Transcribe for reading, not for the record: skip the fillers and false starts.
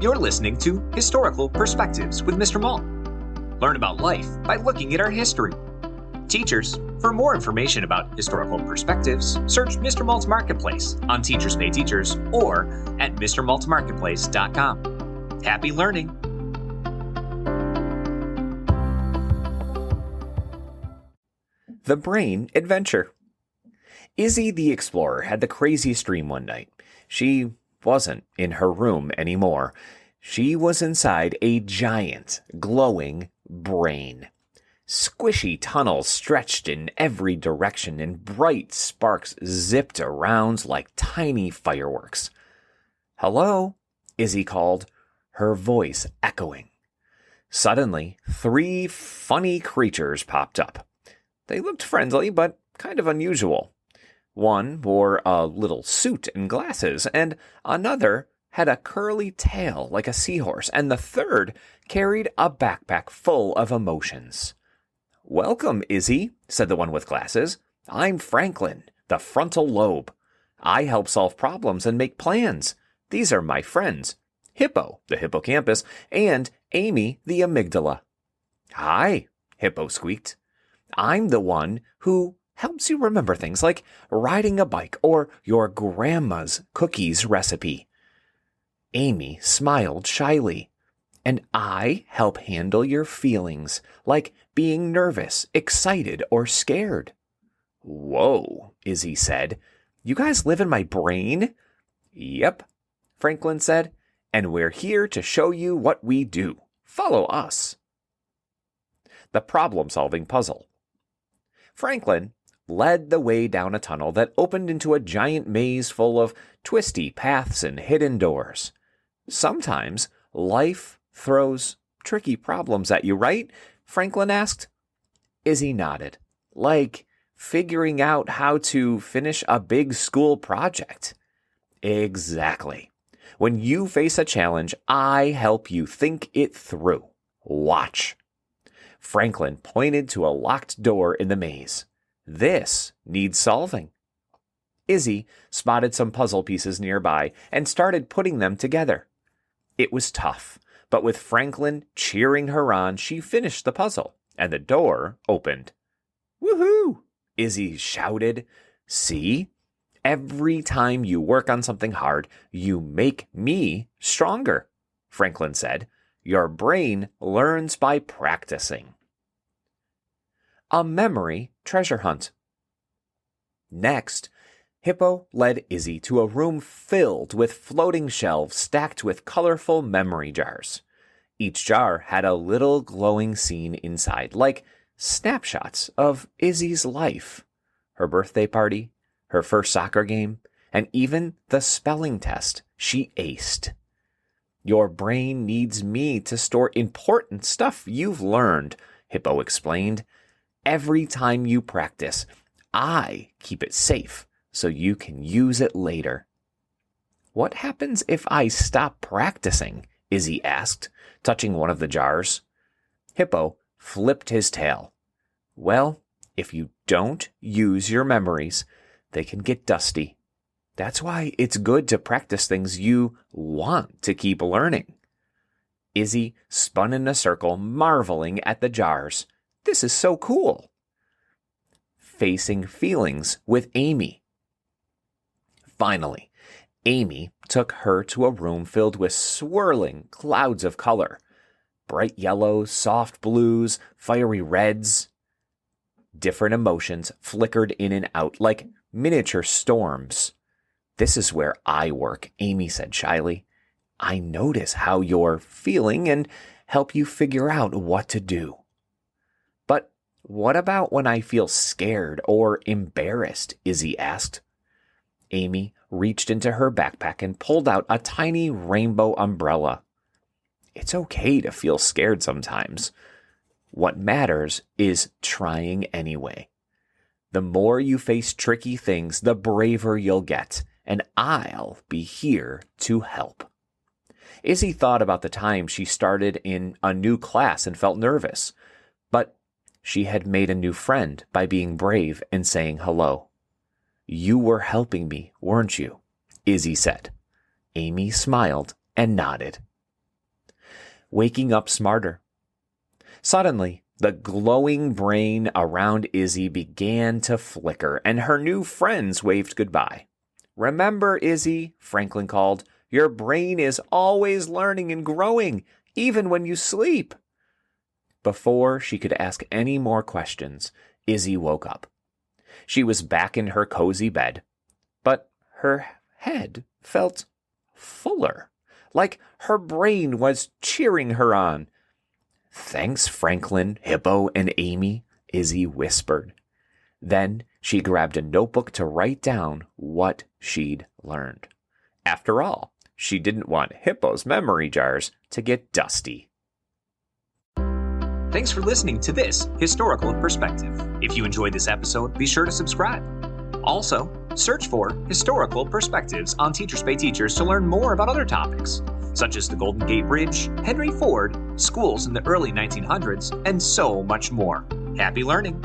You're listening to Historical Perspectives with Mr. Malt. Learn about life by looking at our history. Teachers, for more information about historical perspectives, search Mr. Malt's Marketplace on Teachers Pay Teachers or at mrmaltmarketplace.com. Happy learning! The Brain Adventure. Izzy the Explorer had the craziest dream one night. She wasn't in her room anymore. She was inside a giant, glowing brain. Squishy tunnels stretched in every direction, and bright sparks zipped around like tiny fireworks. "Hello?" Izzy called, her voice echoing. Suddenly, 3 funny creatures popped up. They looked friendly, but kind of unusual. One wore a little suit and glasses, and another had a curly tail like a seahorse, and the third carried a backpack full of emotions. "Welcome, Izzy," said the one with glasses. "I'm Franklin, the Frontal Lobe. I help solve problems and make plans. These are my friends, Hippo the Hippocampus and Amy the Amygdala." "Hi," Hippo squeaked. "I'm the one who helps you remember things like riding a bike or your grandma's cookies recipe." Amy smiled shyly. "And I help handle your feelings, like being nervous, excited, or scared." "Whoa," Izzy said. "You guys live in my brain?" "Yep," Franklin said. "And we're here to show you what we do. Follow us." The problem-solving puzzle. Franklin led the way down a tunnel that opened into a giant maze full of twisty paths and hidden doors. Sometimes life throws tricky problems at you, right? Franklin asked. Izzy nodded, like figuring out how to finish a big school project. Exactly. When you face a challenge, I help you think it through. Watch. Franklin pointed to a locked door in the maze. "This needs solving." Izzy spotted some puzzle pieces nearby and started putting them together. It was tough, but with Franklin cheering her on, she finished the puzzle, and the door opened. "Woohoo!" Izzy shouted. "See? Every time you work on something hard, you make me stronger," Franklin said. "Your brain learns by practicing." A memory treasure hunt. Next, Hippo led Izzy to a room filled with floating shelves stacked with colorful memory jars. Each jar had a little glowing scene inside, like snapshots of Izzy's life. Her birthday party, her first soccer game, and even the spelling test she aced. "Your brain needs me to store important stuff you've learned," Hippo explained. "Every time you practice, I keep it safe so you can use it later." "What happens if I stop practicing?" Izzy asked, touching one of the jars. Hippo flipped his tail. "Well, if you don't use your memories, they can get dusty. That's why it's good to practice things you want to keep learning." Izzy spun in a circle, marveling at the jars. "This is so cool." Facing feelings with Amy. Finally, Amy took her to a room filled with swirling clouds of color. Bright yellows, soft blues, fiery reds. Different emotions flickered in and out like miniature storms. "This is where I work," Amy said shyly. "I notice how you're feeling and help you figure out what to do." "But what about when I feel scared or embarrassed?" Izzy asked. Amy reached into her backpack and pulled out a tiny rainbow umbrella. "It's okay to feel scared sometimes. What matters is trying anyway. The more you face tricky things, the braver you'll get, and I'll be here to help." Izzy thought about the time she started in a new class and felt nervous, but she had made a new friend by being brave and saying hello. "You were helping me, weren't you?" Izzy said. Amy smiled and nodded. waking up smarter. Suddenly, the glowing brain around Izzy began to flicker, and her new friends waved goodbye. "Remember, Izzy," Franklin called, "your brain is always learning and growing, even when you sleep." Before she could ask any more questions, Izzy woke up. She was back in her cozy bed, but her head felt fuller, like her brain was cheering her on. "Thanks, Franklin, Hippo, and Amy," Izzy whispered. Then she grabbed a notebook to write down what she'd learned. After all, she didn't want Hippo's memory jars to get dusty. Thanks for listening to this Historical Perspective. If you enjoyed this episode, be sure to subscribe. Also, search for Historical Perspectives on Teachers Pay Teachers to learn more about other topics, such as the Golden Gate Bridge, Henry Ford, schools in the early 1900s, and so much more. Happy learning!